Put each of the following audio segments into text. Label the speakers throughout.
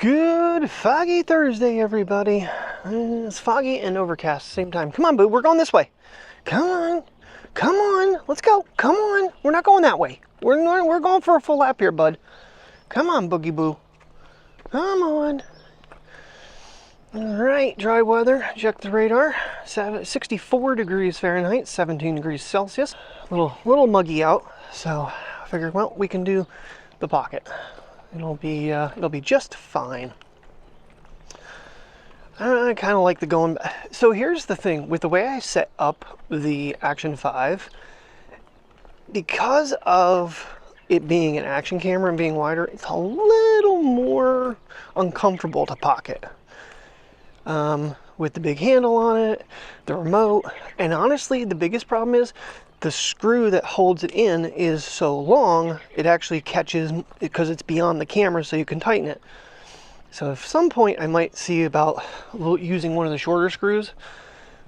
Speaker 1: Good Foggy Thursday, everybody. It's foggy and overcast at the same time. Come on, boo, we're going this way. Come on, let's go. Come on, we're not going that way. We're going for a full lap here, bud. Come on, boogie boo. Come on. All right, dry weather. Check the radar. 64 degrees Fahrenheit, 17 degrees Celsius. Little muggy out, so I figured, well, we can do the Pocket. It'll be just fine. I kind of like the going. So here's the thing with the way I set up the Action 5, because of it being an action camera and being wider, it's a little more uncomfortable to pocket. With the big handle on it, the remote, and honestly, the biggest problem is the screw that holds it in is so long, it actually catches because it's beyond the camera, so you can tighten it. So at some point I might see about using one of the shorter screws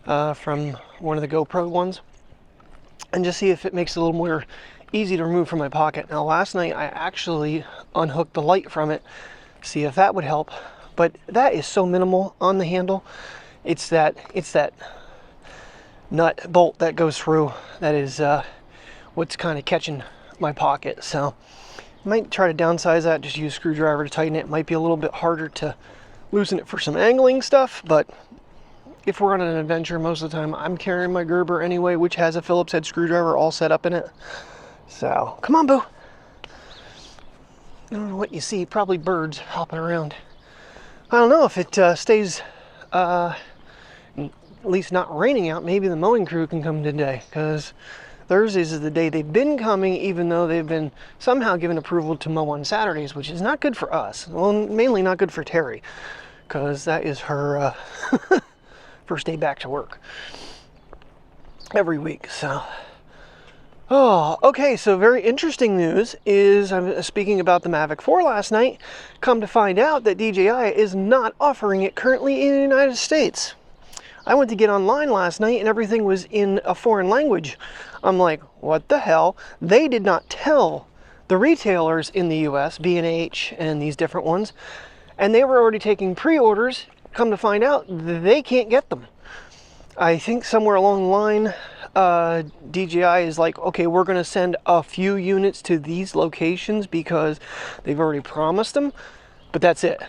Speaker 1: from one of the GoPro ones and just see if it makes it a little more easy to remove from my pocket. Now last night I actually unhooked the light from it, see if that would help, but that is so minimal on the handle. It's that nut bolt that goes through that is what's kind of catching my pocket. So I might try to downsize that, just use a screwdriver to tighten it. It might be a little bit harder to loosen it for some angling stuff, but if we're on an adventure, most of the time I'm carrying my Gerber anyway, which has a Phillips head screwdriver all set up in it. So come on, boo. I don't know what you see, probably birds hopping around. I don't know if it stays at least not raining out. Maybe the mowing crew can come today, because Thursdays is the day they've been coming, even though they've been somehow given approval to mow on Saturdays, which is not good for us. Well, mainly not good for Terry, because that is her first day back to work every week. So okay, so very interesting news is, I'm speaking about the Mavic 4 last night, come to find out that DJI is not offering it currently in the United States. I went to get online last night and everything was in a foreign language. I'm like, what the hell? They did not tell the retailers in the US, B&H and these different ones, and they were already taking pre-orders. Come to find out, they can't get them. I think somewhere along the line, DJI is like, okay, we're going to send a few units to these locations because they've already promised them, but that's it.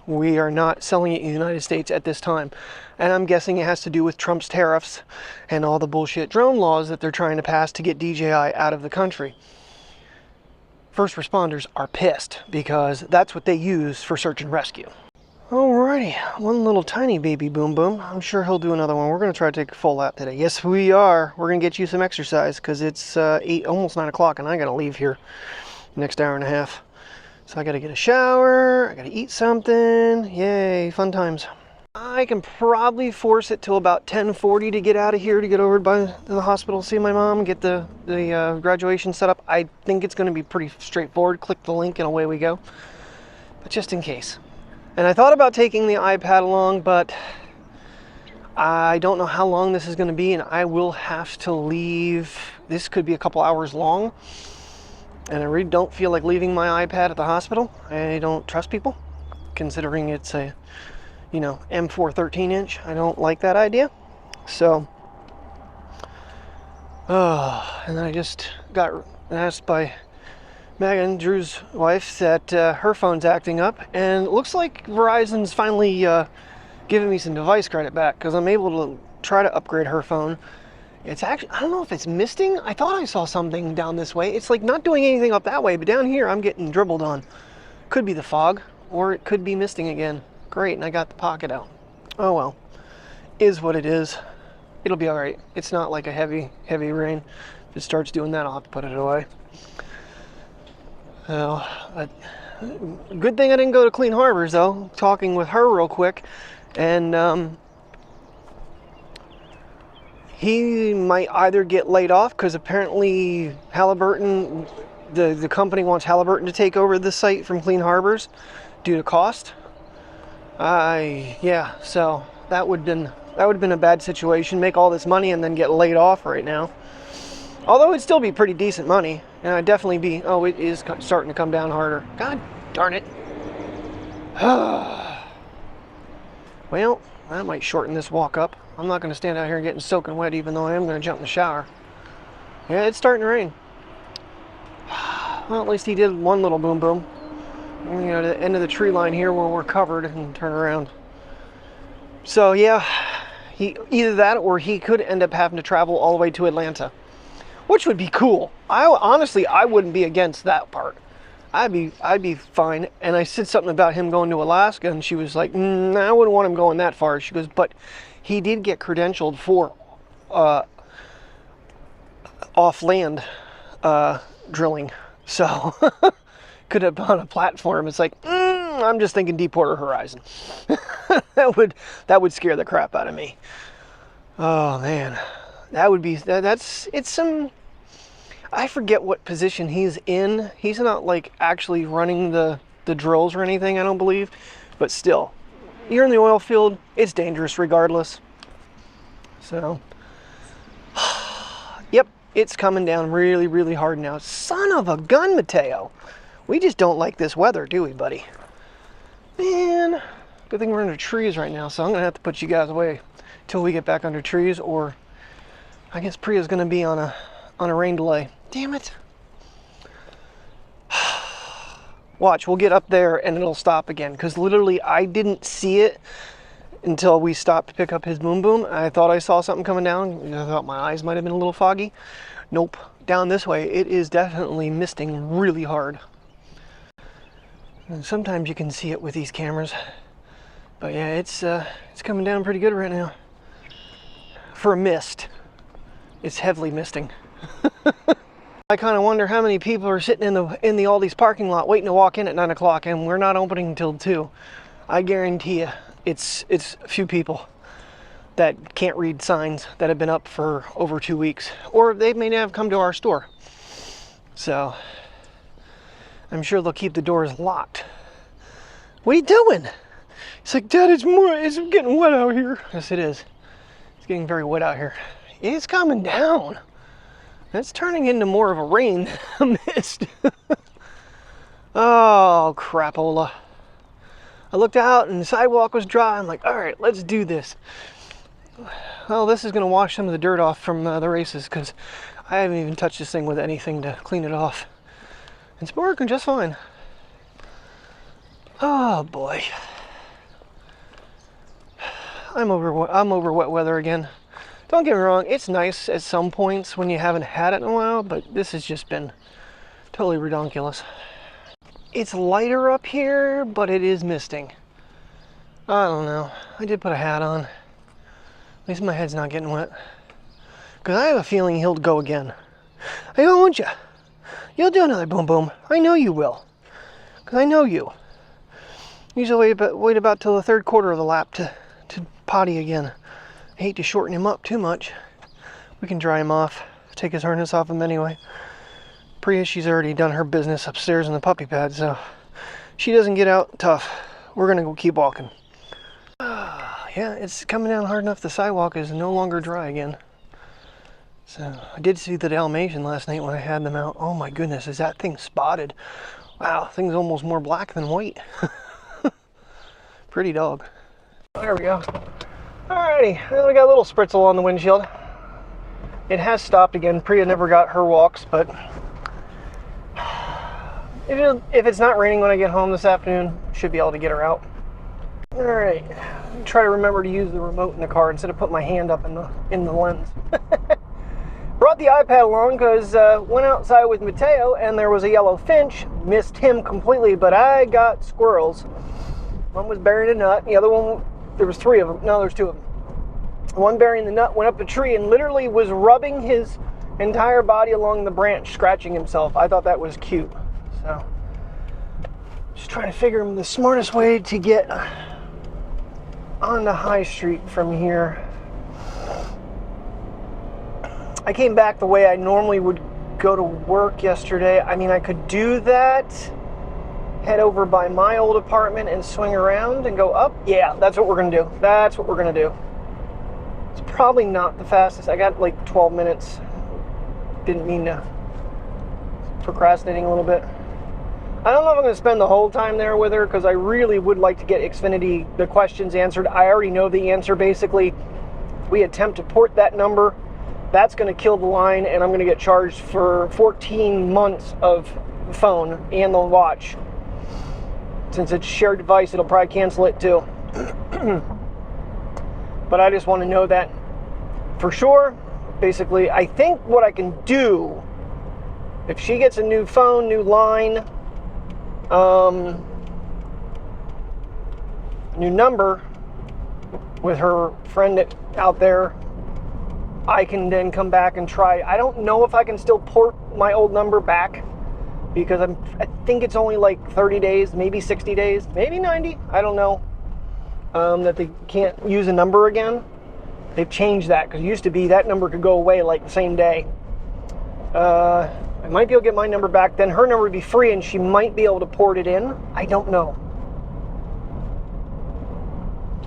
Speaker 1: We are not selling it in the United States at this time. And I'm guessing it has to do with Trump's tariffs and all the bullshit drone laws that they're trying to pass to get DJI out of the country. First responders are pissed because that's what they use for search and rescue. Alrighty, one little tiny baby boom boom. I'm sure he'll do another one. We're going to try to take a full lap today. Yes, we are. We're going to get you some exercise because it's 8, almost 9 o'clock, and I got to leave here next hour and a half. So I got to get a shower. I got to eat something. Yay, fun times. I can probably force it till about 10:40 to get out of here, to get over by the hospital, see my mom, get the graduation set up. I think it's going to be pretty straightforward. Click the link and away we go. But just in case. And I thought about taking the iPad along, but I don't know how long this is going to be, and I will have to leave. This could be a couple hours long, and I really don't feel like leaving my iPad at the hospital. I don't trust people, considering it's a, M4 13-inch. I don't like that idea. So, and then I just got asked by Megan, Drew's wife, that her phone's acting up, and it looks like Verizon's finally giving me some device credit back, because I'm able to try to upgrade her phone. It's actually, I don't know if it's misting. I thought I saw something down this way. It's like not doing anything up that way, but down here I'm getting dribbled on. Could be the fog, or it could be misting again. Great, and I got the Pocket out. Oh well, is what it is. It'll be all right. It's not like a heavy rain. If it starts doing that, I'll have to put it away. Good thing I didn't go to Clean Harbors, though. Talking with her real quick, and he might either get laid off, because apparently Halliburton, the company wants Halliburton to take over the site from Clean Harbors due to cost. Yeah, so that would have been a bad situation. Make all this money and then get laid off right now. Although it'd still be pretty decent money, and I'd definitely be. Oh, it is starting to come down harder. God darn it! Well, that might shorten this walk up. I'm not going to stand out here getting soaking wet, even though I am going to jump in the shower. Yeah, it's starting to rain. Well, at least he did one little boom boom. You know, to the end of the tree line here where we're covered and turn around. So yeah, either that or he could end up having to travel all the way to Atlanta, which would be cool. Honestly, I wouldn't be against that part. I'd be fine. And I said something about him going to Alaska, and she was like, I wouldn't want him going that far. She goes, but he did get credentialed for off-land drilling. So could have on a platform. It's like, I'm just thinking Deepwater Horizon. that would scare the crap out of me. Oh man, that would be it's some. I forget what position he's in. He's not like actually running the drills or anything, I don't believe, but still, you're in the oil field. It's dangerous regardless. So, yep, it's coming down really, really hard now. Son of a gun, Mateo. We just don't like this weather, do we, buddy? Man, good thing we're under trees right now, so I'm gonna have to put you guys away till we get back under trees, or I guess Pria's gonna be on a rain delay. Damn it. Watch, we'll get up there and it'll stop again, because literally I didn't see it until we stopped to pick up his boom boom. I thought I saw something coming down. I thought my eyes might have been a little foggy. Nope. Down this way, it is definitely misting really hard. And sometimes you can see it with these cameras. But yeah, it's coming down pretty good right now. For a mist, it's heavily misting. I kind of wonder how many people are sitting in the Aldi's parking lot waiting to walk in at 9 o'clock, and we're not opening until 2. I guarantee you, it's a few people that can't read signs that have been up for over 2 weeks, or they may not have come to our store. So I'm sure they'll keep the doors locked. What are you doing? It's like, Dad, it's getting wet out here. Yes, it is. It's getting very wet out here. It's coming down. It's turning into more of a rain than a mist. Oh, crapola. I looked out and the sidewalk was dry. I'm like, all right, let's do this. Well, this is going to wash some of the dirt off from the races, because I haven't even touched this thing with anything to clean it off. It's working just fine. Oh boy. I'm over wet weather again. Don't get me wrong, it's nice at some points when you haven't had it in a while, but this has just been totally redonkulous. It's lighter up here, but it is misting. I don't know. I did put a hat on. At least my head's not getting wet. Because I have a feeling he'll go again. I go, won't you? You'll do another boom boom. I know you will. Because I know you. Usually wait about till the third quarter of the lap to potty again. I hate to shorten him up too much. We can dry him off. Take his harness off him anyway. Pria, she's already done her business upstairs in the puppy pad, so she doesn't get out tough. We're gonna go keep walking. Yeah, it's coming down hard enough. The sidewalk is no longer dry again. So I did see the Dalmatian last night when I had them out. Oh my goodness, is that thing spotted? Wow, thing's almost more black than white. Pretty dog. There we go. Alrighty, well, we got a little spritzel on the windshield. It has stopped again. Pria never got her walks, but if it's not raining when I get home this afternoon, should be able to get her out. Alright, try to remember to use the remote in the car instead of putting my hand up in the lens. Brought the iPad along because went outside with Mateo and there was a yellow finch. Missed him completely, but I got squirrels. One was burying a nut. The other one, there was 3 of them. No, there's 2 of them. One burying the nut went up the tree and literally was rubbing his entire body along the branch, scratching himself. I thought that was cute. So, just trying to figure the smartest way to get onto High Street from here. I came back the way I normally would go to work yesterday. I mean, I could do that, head over by my old apartment and swing around and go up. Yeah, that's what we're gonna do. That's what we're gonna do. It's probably not the fastest. I got like 12 minutes. Didn't mean to. Procrastinating a little bit. I don't know if I'm going to spend the whole time there with her, because I really would like to get Xfinity, the questions answered. I already know the answer, basically. We attempt to port that number, that's going to kill the line, and I'm going to get charged for 14 months of the phone and the watch. Since it's a shared device, it'll probably cancel it too. But I just want to know that for sure. Basically, I think what I can do, if she gets a new phone, new line, new number with her friend out there, I can then come back and try. I don't know if I can still port my old number back, because I think it's only like 30 days, maybe 60 days, maybe 90, I don't know, that they can't use a number again. They've changed that, because it used to be that number could go away like the same day. I might be able to get my number back, then her number would be free, and she might be able to port it in. I don't know.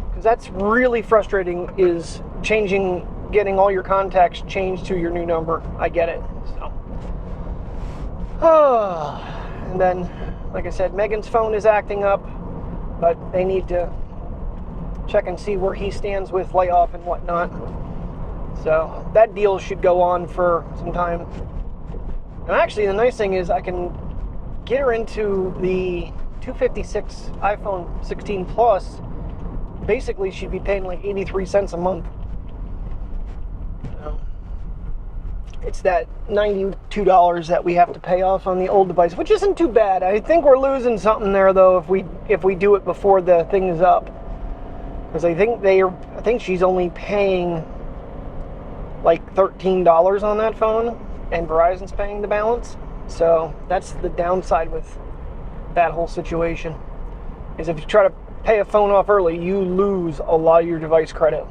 Speaker 1: Because that's really frustrating, is changing, getting all your contacts changed to your new number. I get it. So. And then, like I said, Megan's phone is acting up, but they need to check and see where he stands with layoff and whatnot. So that deal should go on for some time. And actually, the nice thing is I can get her into the 256 iPhone 16 Plus. Basically, she'd be paying like 83 cents a month. It's that $92 that we have to pay off on the old device, which isn't too bad. I think we're losing something there, though, if we do it before the thing is up. Because I think she's only paying like $13 on that phone, and Verizon's paying the balance. So that's the downside with that whole situation, is if you try to pay a phone off early, you lose a lot of your device credit.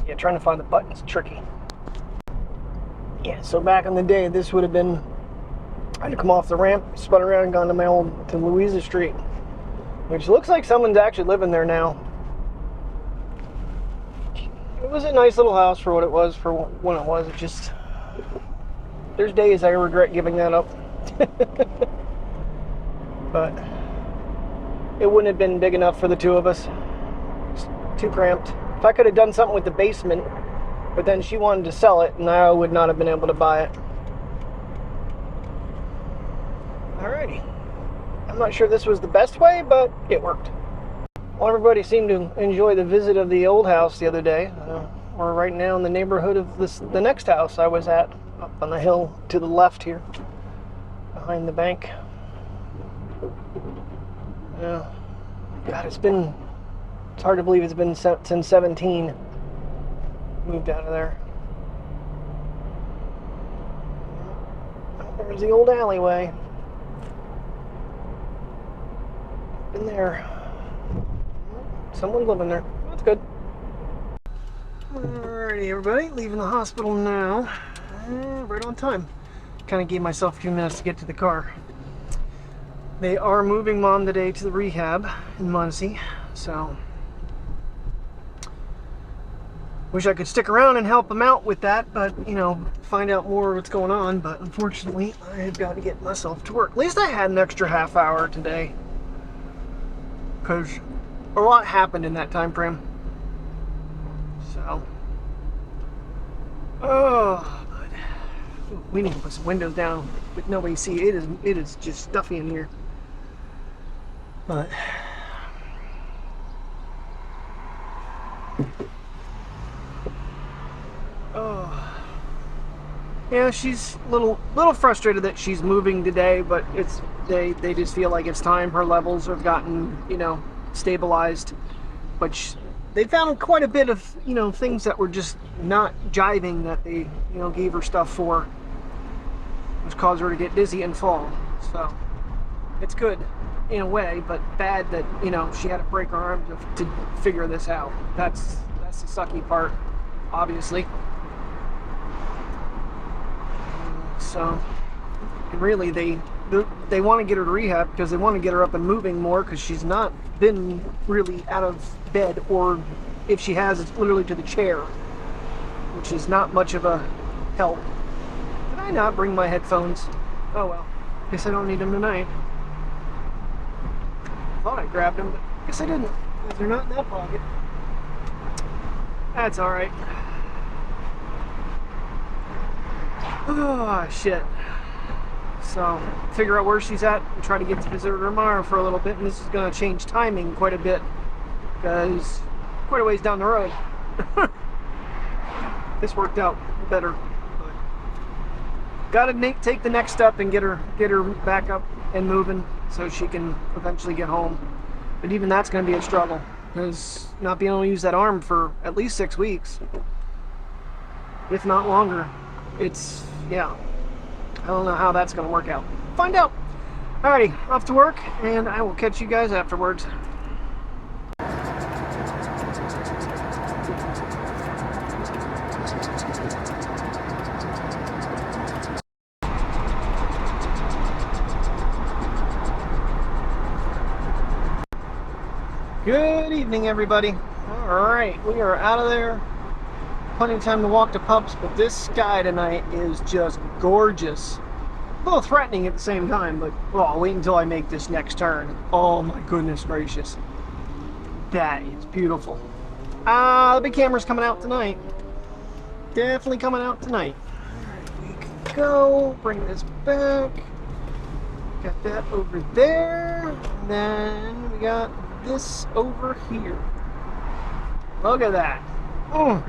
Speaker 1: Yeah, trying to find the button's tricky. Yeah, so back in the day, this would have been, I had to come off the ramp, spun around and gone to Louisa Street, which looks like someone's actually living there now. It was a nice little house for what it was, for when it was. It just, there's days I regret giving that up. But it wouldn't have been big enough for the two of us. It's too cramped. If I could have done something with the basement, but then she wanted to sell it, and I would not have been able to buy it. Alrighty. I'm not sure this was the best way, but it worked. Well, everybody seemed to enjoy the visit of the old house the other day. We're right now in the neighborhood of the next house I was at, up on the hill to the left here, behind the bank. Yeah. God, it's hard to believe it's been since 17. Moved out of there. There's the old alleyway. Been there. Someone living there. That's good. Alrighty, everybody, leaving the hospital now. Right on time. Kind of gave myself a few minutes to get to the car. They are moving Mom today to the rehab in Muncie, so wish I could stick around and help them out with that, but find out more what's going on. But unfortunately, I've got to get myself to work. At least I had an extra half hour today, because a lot happened in that time frame. So, we need to put some windows down with nobody see. It is just stuffy in here. But yeah, she's a little frustrated that she's moving today, but they just feel like it's time. Her levels have gotten stabilized, but they found quite a bit of things that were just not jiving, that they gave her stuff for, which caused her to get dizzy and fall. So it's good in a way, but bad that she had to break her arm to figure this out. That's the sucky part, obviously. So really, they want to get her to rehab because they want to get her up and moving more, because she's not been really out of bed, or if she has, it's literally to the chair, which is not much of a help. Did I I not bring my headphones? Oh well. Guess I don't need them tonight. Thought I grabbed them, but guess I didn't, because they're not in that pocket. That's alright. Oh, shit. So, figure out where she's at and try to get to visit her tomorrow for a little bit, and this is going to change timing quite a bit, because quite a ways down the road. This worked out better. Got to take the next step and get her back up and moving so she can eventually get home. But even that's going to be a struggle, because not being able to use that arm for at least 6 weeks, if not longer. It's, yeah, I don't know how that's going to work out. Find out. Alrighty, off to work, and I will catch you guys afterwards. Good evening, everybody. Alright, we are out of there. Plenty of time to walk to pups, but this sky tonight is just gorgeous. A little threatening at the same time, but well, I'll wait until I make this next turn. Oh my goodness gracious. That is beautiful. The big camera's coming out tonight. Definitely coming out tonight. Alright, we can go. Bring this back. Got that over there. And then we got this over here. Look at that. Well,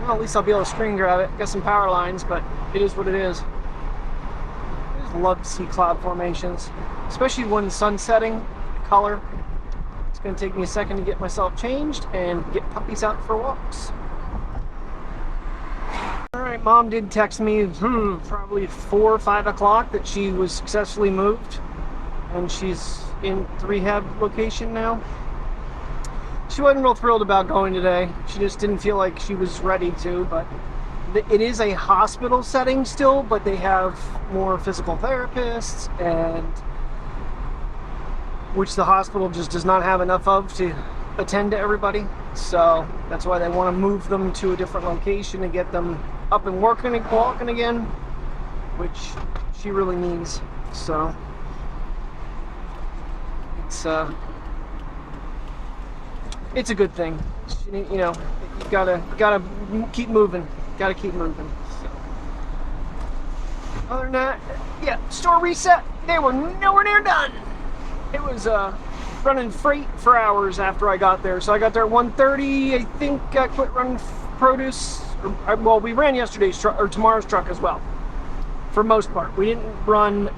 Speaker 1: at least I'll be able to screen grab it. Got some power lines, but it is what it is. I just love to see cloud formations, especially when sun's setting. Color. It's going to take me a second to get myself changed and get puppies out for walks. Alright, Mom did text me probably 4 or 5 o'clock that she was successfully moved, and she's in the rehab location now. She wasn't real thrilled about going today. She just didn't feel like she was ready to, but it is a hospital setting still, but they have more physical therapists, and which the hospital just does not have enough of to attend to everybody. So that's why they want to move them to a different location and get them up and working and walking again, which she really needs. So it's a good thing. You know, you gotta keep moving. Gotta keep moving. So, other than that, yeah, store reset. They were nowhere near done. It was running freight for hours after I got there. So I got there at 1:30. I think I quit running produce. Well, we ran yesterday's truck or tomorrow's truck as well. For most part, we didn't run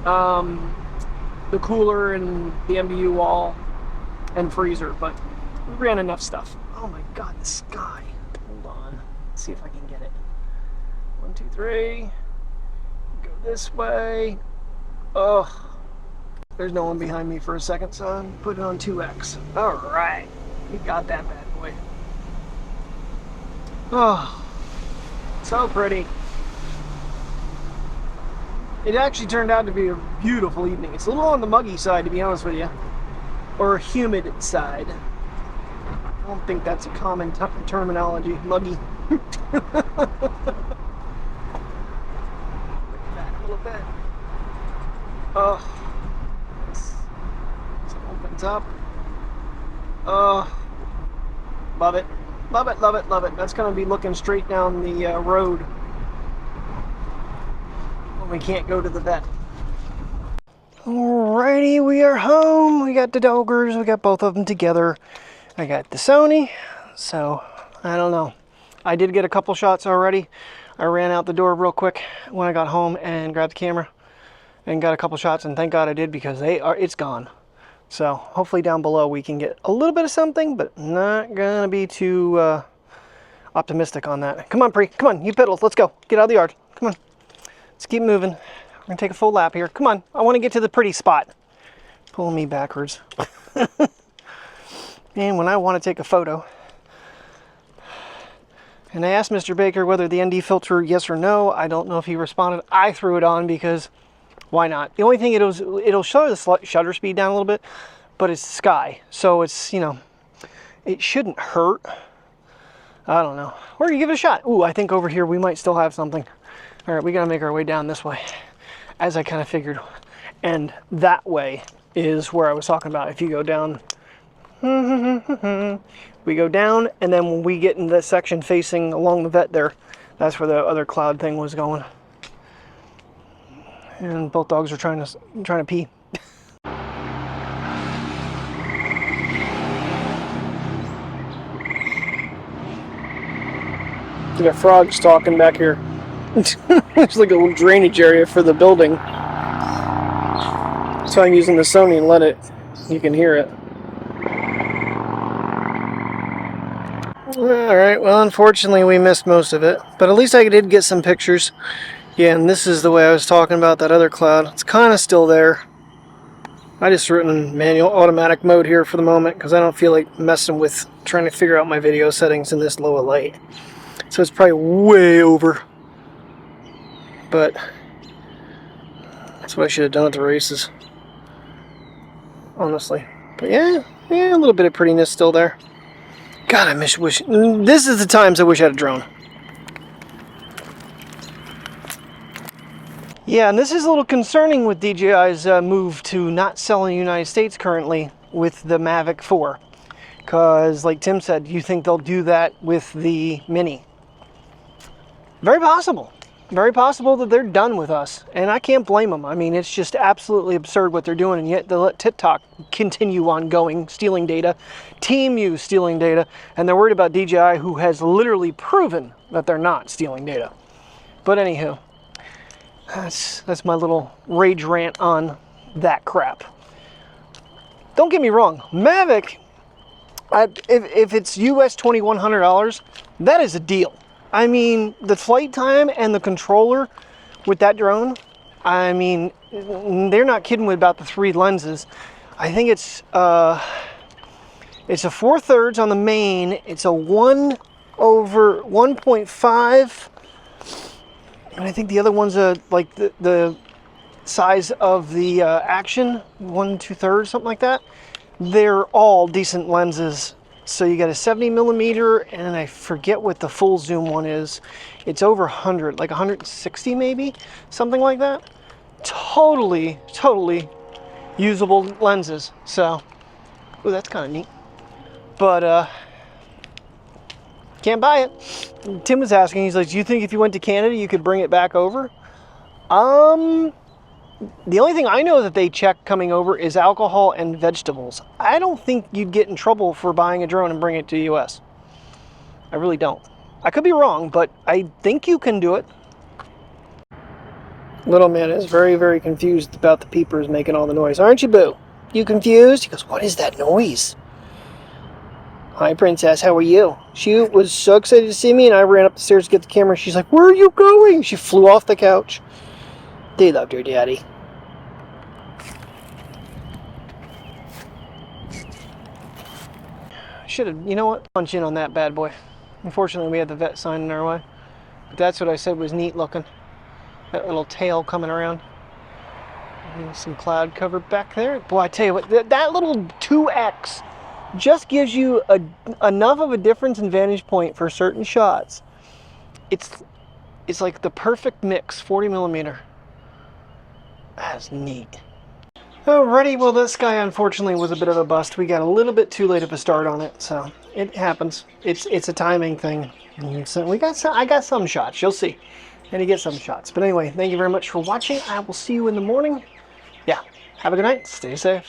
Speaker 1: the cooler and the MBU wall and freezer, but we ran enough stuff. Oh my god, the sky. Hold on. Let's see if I can get it. 1, 2, 3. Go this way. Oh, there's no one behind me for a second, so I'm put it on 2x. Alright. We got that bad boy. Oh, so pretty. It actually turned out to be a beautiful evening. It's a little on the muggy side, to be honest with you. Or humid side. I don't think that's a common terminology. Muggy. Back a little bit. Oh. This opens up. Oh. Love it. Love it, love it, love it. That's going to be looking straight down the road when we can't go to the vet. Alrighty, we are home. We got the doggers. We got both of them together. I got the Sony, so I don't know. I did get a couple shots already. I ran out the door real quick when I got home and grabbed the camera and got a couple shots, and thank God I did, because it's gone. So hopefully down below we can get a little bit of something, but not gonna be too optimistic on that. Come on, Pri, come on, you piddles, let's go. Get out of the yard, come on. Let's keep moving. We're gonna take a full lap here. Come on, I wanna get to the pretty spot. Pulling me backwards. And when I wanna take a photo, and I asked Mr. Baker whether the ND filter, yes or no. I don't know if he responded. I threw it on because why not? The only thing it'll show the shutter speed down a little bit, but it's sky, so it's, you know, it shouldn't hurt. I don't know. Or you give it a shot. Ooh, I think over here we might still have something. All right, we gotta make our way down this way, as I kind of figured. And that way is where I was talking about. If you go down, we go down, and then when we get in the section facing along the vet there, that's where the other cloud thing was going. And both dogs are trying to pee. We got frogs talking back here. It's like a little drainage area for the building. So I'm using the Sony and let it, you can hear it. Alright, well unfortunately we missed most of it, but at least I did get some pictures. Yeah, and this is the way I was talking about that other cloud. It's kind of still there. I just threw it in manual automatic mode here for the moment because I don't feel like messing with trying to figure out my video settings in this low a light. So it's probably way over. But that's what I should have done at the races. Honestly. But yeah, a little bit of prettiness still there. God, I wish. This is the times I wish I had a drone. Yeah, and this is a little concerning with DJI's move to not sell in the United States currently with the Mavic 4. Because, like Tim said, you think they'll do that with the Mini. Very possible. Very possible that they're done with us. And I can't blame them. I mean, it's just absolutely absurd what they're doing. And yet they let TikTok continue on going, stealing data. TeamU stealing data. And they're worried about DJI, who has literally proven that they're not stealing data. But anywho, that's my little rage rant on that crap. Don't get me wrong. Mavic, if it's US $2,100, that is a deal. I mean, the flight time and the controller with that drone, I mean, they're not kidding about the 3 lenses. I think it's a 4/3 on the main. It's a 1/1.5, and I think the other one's like the size of the Action, 1 2/3, something like that. They're all decent lenses. So you got a 70mm, and I forget what the full zoom one is. It's over 100, like 160 maybe, something like that. Totally usable lenses. So, ooh, that's kind of neat. But can't buy it. Tim was asking, he's like, do you think if you went to Canada you could bring it back over? The only thing I know that they check coming over is alcohol and vegetables. I don't think you'd get in trouble for buying a drone and bringing it to the US. I really don't. I could be wrong, but I think you can do it. Little man is very confused about the peepers making all the noise. Aren't you, Boo? You confused? He goes, what is that noise? Hi, Princess. How are you? She was so excited to see me, and I ran up the stairs to get the camera. She's like, where are you going? She flew off the couch. They loved her daddy. Should have, you know what? Punch in on that bad boy. Unfortunately, we had the vet sign in our way. But that's what I said was neat looking. That little tail coming around. And some cloud cover back there. Boy, I tell you what, that little 2X just gives you enough of a difference in vantage point for certain shots. It's like the perfect mix, 40mm. That's neat. Alrighty, well this guy unfortunately was a bit of a bust. We got a little bit too late of a start on it, so it happens. It's a timing thing. And so I got some shots, you'll see. And you get some shots. But anyway, thank you very much for watching. I will see you in the morning. Yeah, have a good night. Stay safe.